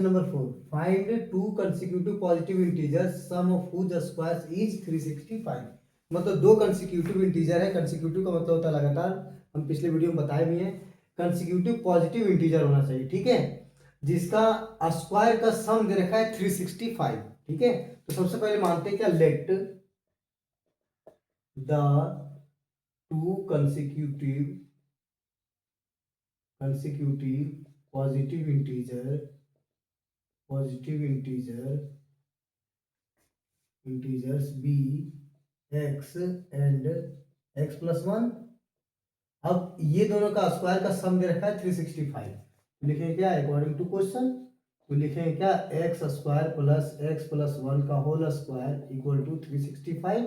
Number 4. Find two consecutive positive integers, sum of whose squares is 365. मतलब दो consecutive integer है। Consecutive का मतलब होता है लगातार, हम पिछले वीडियो में बताए भी हैं। कंसिक्यूटिव पॉजिटिव इंटीजर होना चाहिए, ठीक है, जिसका स्क्वायर का सम दे रखा है 365, ठीक है। तो सबसे पहले मानते हैं क्या, let the two consecutive positive integers be x and x plus one. अब ये दोनों का स्क्वायर का सम दे रखा है 365। तो लिखेंगे क्या, अकॉर्डिंग टू क्वेश्चन, तो लिखेंगे क्या, x square plus x plus one का होल स्क्वायर इक्वल टू 365।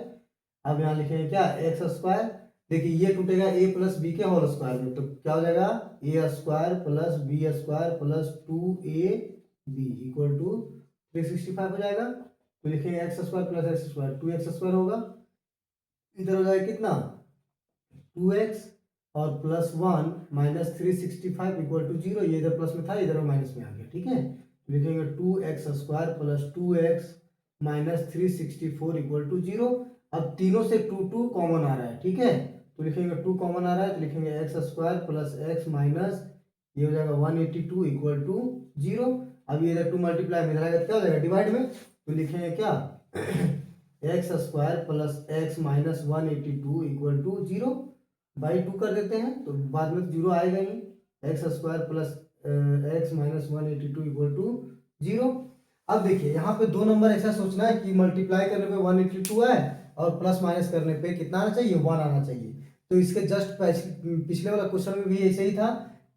अब यहाँ लिखेंगे क्या, एक्स स्क्वायर, देखिए ये टूटेगा ए प्लस बी के होल स्क्वायर में, तो क्या हो जाएगा, a square plus B square plus 2ab equal to 365 हो जाएगा। तो लिखेंगे x square plus x square 2x square होगा, इधर हो जाएगा कितना 2x और plus one minus 365 equal to 0। ये इधर प्लस में था, इधर माइनस में आ गया, ठीक है। लिखेंगे 2x square plus 2x minus 364 equal to 0। अब तीनों से 2 कॉमन आ रहा है, ठीक है, तो लिखेंगे 2 कॉमन आ रहा है, तो लिखेंगे x square plus x minus ये हो जाएगा 182 इक्वल टू 0। अब ये इधर 2 मल्टीप्लाई में इधर क्या हो जाएगा, डिवाइड में, तो लिखेंगे क्या x square plus x minus 182 equal to 0 by 2 कर देते हैं, तो बाद में 0 आएगा ही। X square plus x minus 182 equal to 0। अब देखिए यहाँ पे दो नंबर ऐसा सोचना है कि मल्टीप्लाई करने पे 182 है और प्लस माइनस करने पे कितना आना चाहिए, 1 आना चाहिए। तो इसके जस्ट पिछले वाला क्वेश्चन में भी ऐसे ही था,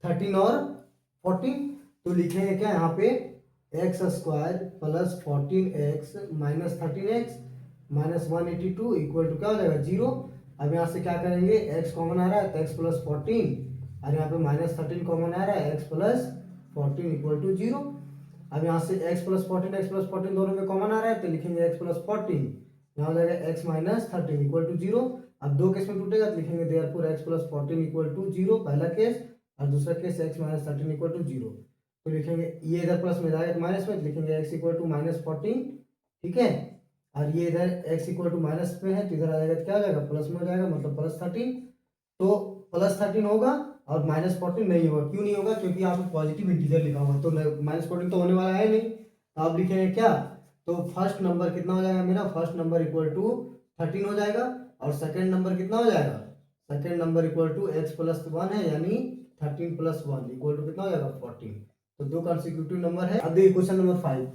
13 और 14। तो लिखेंगे क्या यहाँ पे, x square plus 14x minus 13x minus 182 equal to क्या हो जाएगा 0। अब यहाँ से क्या करेंगे, x कॉमन आ रहा है तो x प्लस 14 और यहाँ पे माइनस 13 कॉमन आ रहा है, x प्लस 14 इक्वल टू 0। अब यहाँ से x प्लस 14 दोनों में कॉमन आ रहा है, तो लिखेंगे x प्लस 14, यहाँ हो जाएगा x माइनस 13 इक्वल टू 0। अब दो केस में टूटेगा, तो लिखेंगे therefore x plus 14 equal to 0 पहला केस, और दूसरा case x minus 13 equal to 0। तो लिखेंगे ये इधर प्लस में जाएगा माइनस में, तो लिखेंगे x इक्वल टू माइनस 14, ठीक है, और ये इधर x इक्वल टू माइनस में है, तो इधर आ जाएगा, क्या हो जाएगा, प्लस में हो जाएगा, मतलब प्लस 13। तो प्लस 13 होगा और माइनस 14 नहीं होगा। क्यों नहीं होगा, क्योंकि यहाँ पे पॉजिटिव इंटीजर लिखा हुआ है, तो माइनस 14 तो होने वाला है नहीं। तो आप लिखेंगे क्या, तो फर्स्ट नंबर कितना हो जाएगा मेरा, फर्स्ट नंबर इक्वल टू 13 हो जाएगा, और सेकेंड नंबर कितना हो जाएगा, second number equal to x plus 1 है, यानी 13 प्लस 1 इक्वल टू कितना हो जाएगा 14। तो दो कंसेक्यूटिव नंबर है। अब देखिए question number 5,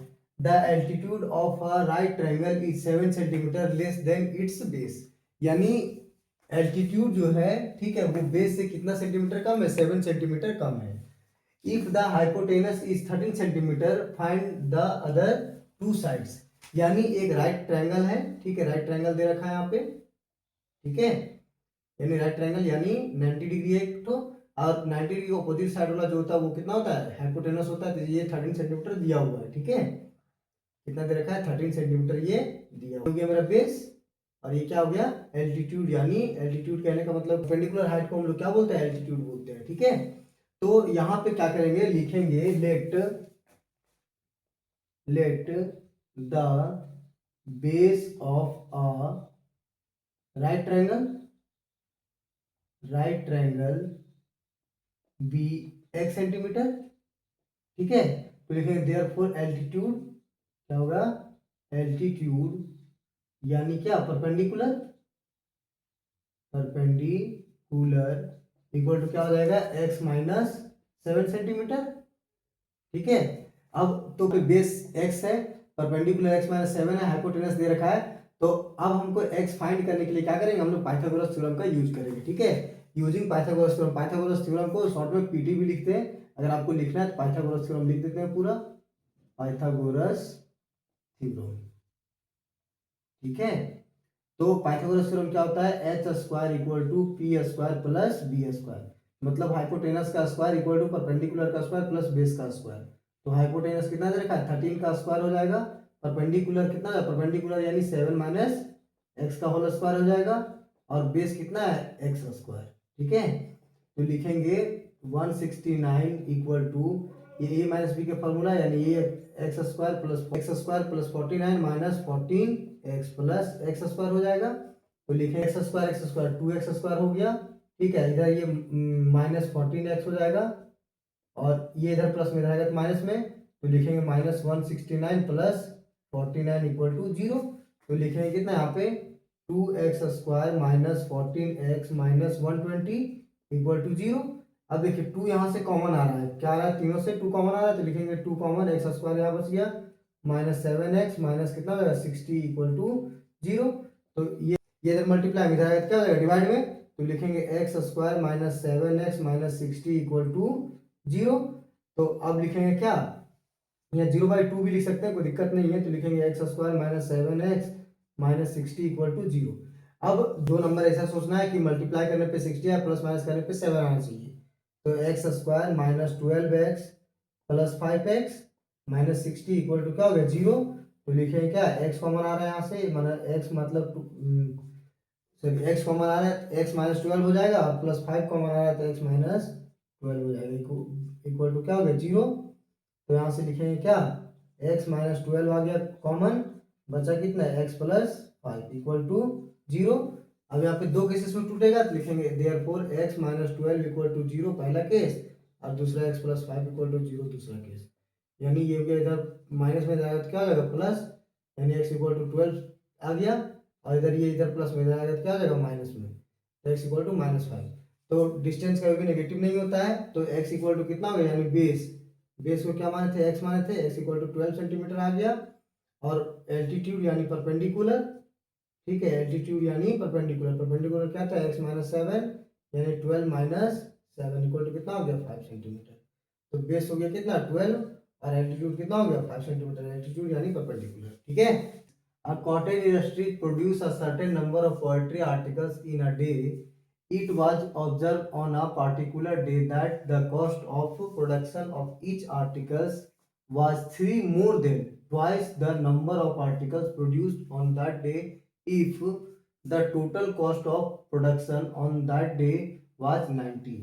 the altitude of a right triangle is 7 centimetre less than it's base. यानी एल्टीट्यूड जो है, ठीक है, वो बेस से कितना सेंटीमीटर कम है, 7 सेंटीमीटर कम है। If the hypotenuse is 13 centimetre find the other two sides. यानी एक राइट ट्रायंगल है, ठीक है, राइट ट्रायंगल दे रखा है यहाँ पे, ठीक है, यानी राइट ट्रायंगल यानी 90 डिग्री है एक तो, और 90 डिग्री ऑपोजिट साइड वाला जो होता है वो कितना होता है, हाइपोटेनस होता है। तो ये 13 सेंटीमीटर दिया हुआ है, ठीक है, कितना दे रखा है 13 सेंटीमीटर ये दिया हो गया मेरा बेस। और ये क्या हो गया, एल्टीट्यूड, यानी एल्टीट्यूड कहने का मतलब परपेंडिकुलर हाइट को हम लोग क्या बोलते हैं, एल्टीट्यूड बोलते हैं, ठीक है। तो यहाँ पे क्या करेंगे, लिखेंगे let the base of a right triangle be x centimetre, ठीक है। तो लिखेंगे देयरफॉर एल्टीट्यूड क्या होगा, एल्टीट्यूड यानी क्या, परपेंडिकुलर इक्वल टू क्या हो जाएगा, x माइनस 7 सेंटीमीटर, ठीक है। अब तो बेस x है, परपेंडिकुलर x माइनस 7 है, हाइपोटेनस दे रखा है, तो अब हमको x फाइंड करने के लिए क्या करेंगे, हम लोग पाइथागोरस थ्योरम का यूज करेंगे, ठीक है। यूजिंग पाइथागोरस थ्योरम को शॉर्ट में पीटी भी लिखते हैं। अगर आपको लिखना है तो पाइथागोरस थ्योरम लिख देते हैं पूरा, पाइथागोरस थ्योरम, ठीक है। तो पाइथागोरस थ्योरम क्या होता है, H square equal to P square plus B square, मतलब हाइपोटेनस का स्क्वायर इक्वल टू परपेंडिकुलर का स्क्वायर प्लस बेस का स्क्वायर। तो हाइपोटेनस कितना दे रखा है, 13 का स्क्वायर हो जाएगा, परपेंडिकुलर कितना है, परपेंडिकुलर यानी 7 माइनस एक्स का होल स्क्वायर हो जाएगा, और बेस कितना है एक्स स्क्वायर, ठीक है। तो लिखेंगे 169 इक्वल टू ये a माइनस बी का फॉर्मूला, यानी ये x square plus 49 minus 14 x plus x square हो जाएगा। तो लिखेंगे एक्स स्क्वायर 2x स्क्वायर हो गया, ठीक है। इधर ये माइनस 14x हो जाएगा और ये इधर प्लस में रहेगा तो माइनस में, तो लिखेंगे माइनस 169 प्लस 49 इक्वल टू 0। तो लिखेंगे कितना यहाँ पे 2x square minus 14x minus 120 equal to 0। अब देखिए 2 यहाँ से कॉमन आ रहा है, क्या आ रहा है, तीनों से 2 कॉमन आ रहा है, तो लिखेंगे 2 कॉमन, एक्स स्क्वायर यहाँ बच गया माइनस 7x माइनस कितना होगा 60 इक्वल टू 0। तो ये इधर मल्टीप्लाई में जाएगा क्या हो जाएगा डिवाइड में, तो लिखेंगे x square minus 7x minus 60 equal to 0। तो अब लिखेंगे क्या, यहाँ 0/2 भी लिख सकते हैं, कोई दिक्कत नहीं है। तो लिखेंगे x square minus 7x minus 60 equal to 0। अब दो नंबर ऐसा सोचना है कि मल्टीप्लाई करने पे 60 या प्लस माइनस करने पे 7 आना चाहिए। तो x square minus 12x plus 5x minus 60 equal to क्या हो गया 0। तो लिखेंगे क्या, एक्स कॉमन आ रहा है यहाँ से, मतलब एक्स मतलब सॉरी एक्स कॉमन आ रहा है, एक्स माइनस 12 हो जाएगा और प्लस 5 कॉमन आ रहा है तो एक्स माइनस 12 हो जाएगा इक्वल टू क्या हो गया 0। तो यहाँ से लिखेंगे क्या, x माइनस 12 आ गया कॉमन, बचा कितना x प्लस 5 इक्वल टू 0। अब यहाँ पे दो केसेस में टूटेगा तो लिखेंगे therefore x minus 12 equal to 0 पहला केस और दूसरा x प्लस 5 इक्वल टू 0 दूसरा केस। यानी ये हो गया, इधर माइनस में जाएगा तो क्या हो जाएगा प्लस, यानी x इक्वल टू 12 आ गया और इधर ये इधर प्लस में जाएगा तो क्या हो जाएगा माइनस में, तो x इक्वल टू माइनस 5। तो डिस्टेंस कभी भी नेगेटिव नहीं होता है, तो x इक्वल टू कितना हो गया, यानी बेस को क्या माने थे, x माने थे, x इक्वल टू 12 सेंटीमीटर आ गया। और एल्टीट्यूड यानी परपेंडिकुलर, ठीक है, एल्टीट्यूड यानी परपेंडिकुलर क्या था, x माइनस 7 यानी 12 माइनस 7 इक्वल टू कितना हो गया 5 सेंटीमीटर। तो बेस हो गया कितना 12 और एल्टीट्यूड कितना हो गया 5 सेंटीमीटर, एल्टीट्यूड यानी परपेंडिकुलर, ठीक है। A cottage industry produce a certain number of poetry articles in a day. It was observed on a particular day that the cost of production of each articles was more than twice the number of articles produced on that day if the total cost of production on that day was 90.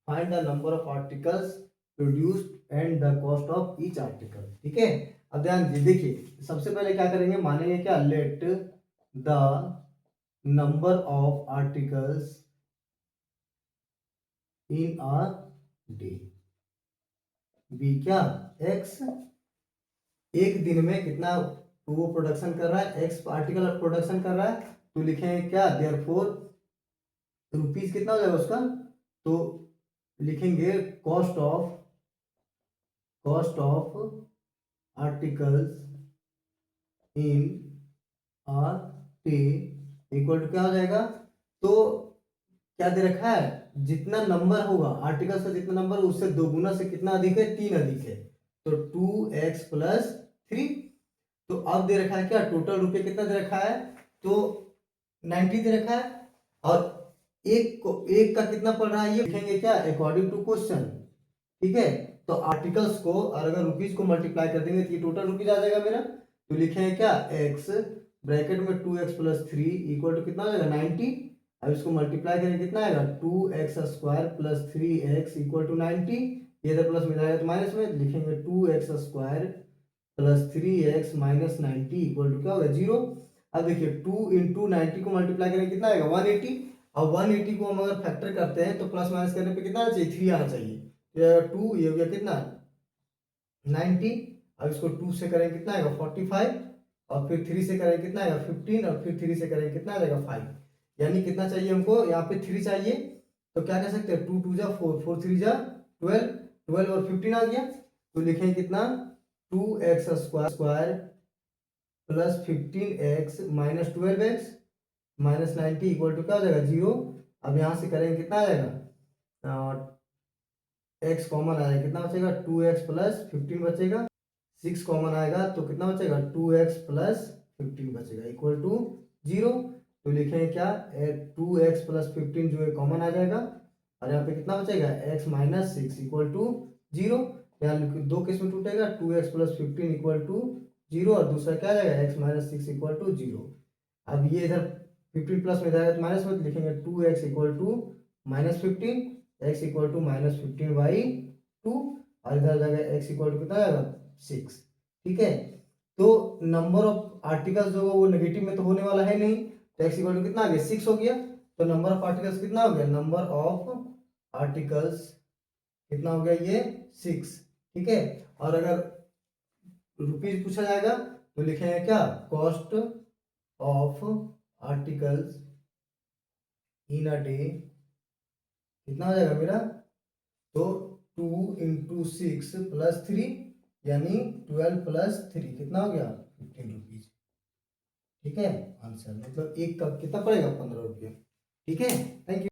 Find the number of articles produced and the cost of each article, ठीक है। अब ध्यान देखिए, सबसे पहले क्या करेंगे, मानेंगे क्या, let the number of articles in a day be क्या एक्स, एक दिन में कितना वो प्रोडक्शन कर रहा है, एक्स आर्टिकल प्रोडक्शन कर रहा है। तो लिखेंगे क्या, देयरफॉर रुपीज कितना हो जाएगा उसका, तो लिखेंगे cost of articles in a day equal to क्या हो जाएगा, तो क्या दे रखा है, जितना नंबर होगा आर्टिकल्स का जितना नंबर उससे दोगुना से कितना अधिक है, 3 अधिक है, तो 2x प्लस 3। तो अब दे रखा है क्या, टोटल रुपये कितना दे रखा है, तो 90 दे रखा है और एक का कितना पड़ रहा है ये लिखेंगे क्या, अकॉर्डिंग टू क्वेश्चन, ठीक है। तो आर्टिकल्स को और अगर रुपीज को मल्टीप्लाई कर देंगे तो ये टोटल रुपीज आ जाएगा मेरा। तो लिखेंगे क्या, x ब्रैकेट में 2x प्लस 3 इक्वल टू कितना हो जाएगा 90। अब इसको मल्टीप्लाई करेंगे कितना आएगा, 2x square plus 3x equal to 90। ये इधर प्लस में जाएगा तो माइनस में, लिखेंगे 2x square plus 3x minus 90 equal to क्या होगा 0। अब देखिए 2 इंटू 90 को मल्टीप्लाई करेंगे कितना आएगा 180। अब 180 को हम अगर फैक्टर करते हैं तो प्लस माइनस करने पे कितना आना चाहिए 3 आना चाहिए। तो 2 ये हो गया कितना 90। अब इसको 2 से करेंगे कितना आएगा 45 और फिर 3 से करेंगे कितना आएगा 15 और फिर 3 से करेंगे कितना आ जाएगा 5। यानी कितना चाहिए हमको, यहाँ पे 3 चाहिए, तो क्या कह सकते हैं 2 2 जा 4 4 3 जा 12 12 और 15 आ गया। तो लिखेंगे कितना 2x square plus 15x minus 12x minus 90 equal to क्या हो जाएगा 0। अब यहाँ से करेंगे कितना आ जाएगा, x कॉमन आएगा कितना बचेगा 2x प्लस 15 बचेगा, 6 कॉमन आएगा तो कितना बचेगा 2x प्लस 15 बचेगा इक्वल टू 0। तो लिखेंगे क्या 2x प्लस 15 जो है कॉमन आ जाएगा और यहाँ पे कितना बचेगा x माइनस 6 इक्वल टू 0। यहाँ दो केस में टूटेगा 2x प्लस 15 इक्वल टू 0 और दूसरा क्या आ जाएगा x माइनस 6 इक्वल टू 0। अब ये इधर 15 प्लस में जाएगा तो माइनस में, लिखेंगे 2x equal to minus 15 x equal to minus 15 by 2। और इधर आ जाएगा एक्स इक्वल टू कितना आएगा 6। ठीक है, तो नंबर ऑफ आर्टिकल्स जो होगा वो नेगेटिव में तो होने वाला है नहीं, तो एक्स इक्वल टू कितना आ गया 6 हो गया। तो नंबर ऑफ आर्टिकल्स कितना हो गया, नंबर ऑफ आर्टिकल्स कितना हो गया ये 6। ठीक है, और अगर रुपीज पूछा जाएगा तो लिखेंगे क्या, cost of articles in a day कितना हो जाएगा मेरा, तो 2 × 6 + 3 यानी 12 + 3 कितना हो गया 15 रुपीज। ठीक है, आंसर मतलब एक का कितना पड़ेगा 15 रुपये। ठीक है, थैंक यू।